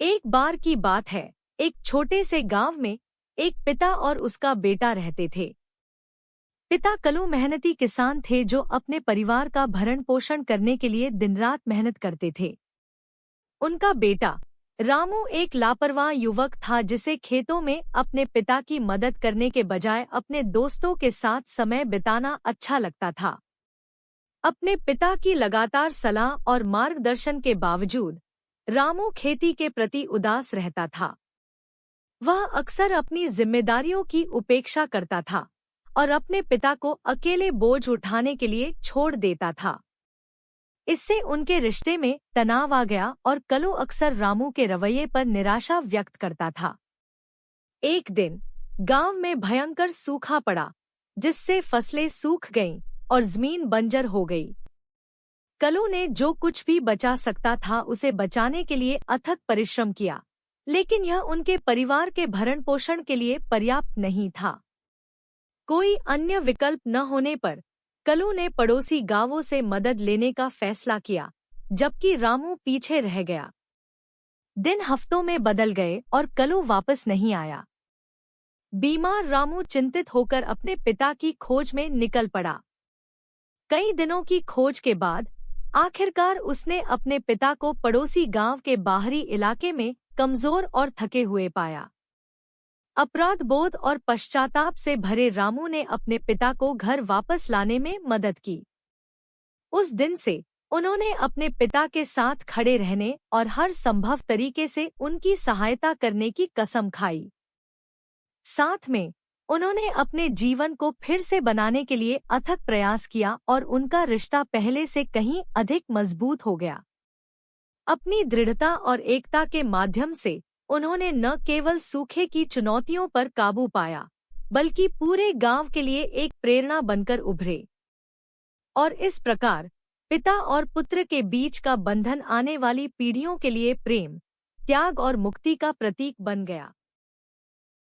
एक बार की बात है, एक छोटे से गांव में एक पिता और उसका बेटा रहते थे। पिता कल्लू मेहनती किसान थे जो अपने परिवार का भरण पोषण करने के लिए दिन रात मेहनत करते थे। उनका बेटा रामू एक लापरवाह युवक था जिसे खेतों में अपने पिता की मदद करने के बजाय अपने दोस्तों के साथ समय बिताना अच्छा लगता था। अपने पिता की लगातार सलाह और मार्गदर्शन के बावजूद रामू खेती के प्रति उदास रहता था। वह अक्सर अपनी जिम्मेदारियों की उपेक्षा करता था और अपने पिता को अकेले बोझ उठाने के लिए छोड़ देता था। इससे उनके रिश्ते में तनाव आ गया और कल्लू अक्सर रामू के रवैये पर निराशा व्यक्त करता था। एक दिन गांव में भयंकर सूखा पड़ा, जिससे फसलें सूख गईं और जमीन बंजर हो गई। कल्लू ने जो कुछ भी बचा सकता था उसे बचाने के लिए अथक परिश्रम किया, लेकिन यह उनके परिवार के भरण पोषण के लिए पर्याप्त नहीं था। कोई अन्य विकल्प न होने पर कल्लू ने पड़ोसी गांवों से मदद लेने का फैसला किया, जबकि रामू पीछे रह गया। दिन हफ्तों में बदल गए और कल्लू वापस नहीं आया। बीमार रामू चिंतित होकर अपने पिता की खोज में निकल पड़ा। कई दिनों की खोज के बाद आखिरकार उसने अपने पिता को पड़ोसी गांव के बाहरी इलाके में कमजोर और थके हुए पाया। अपराध बोध और पश्चाताप से भरे रामू ने अपने पिता को घर वापस लाने में मदद की। उस दिन से उन्होंने अपने पिता के साथ खड़े रहने और हर संभव तरीके से उनकी सहायता करने की कसम खाई। साथ में उन्होंने अपने जीवन को फिर से बनाने के लिए अथक प्रयास किया और उनका रिश्ता पहले से कहीं अधिक मजबूत हो गया। अपनी दृढ़ता और एकता के माध्यम से उन्होंने न केवल सूखे की चुनौतियों पर काबू पाया, बल्कि पूरे गांव के लिए एक प्रेरणा बनकर उभरे। और इस प्रकार पिता और पुत्र के बीच का बंधन आने वाली पीढ़ियों के लिए प्रेम, त्याग और मुक्ति का प्रतीक बन गया।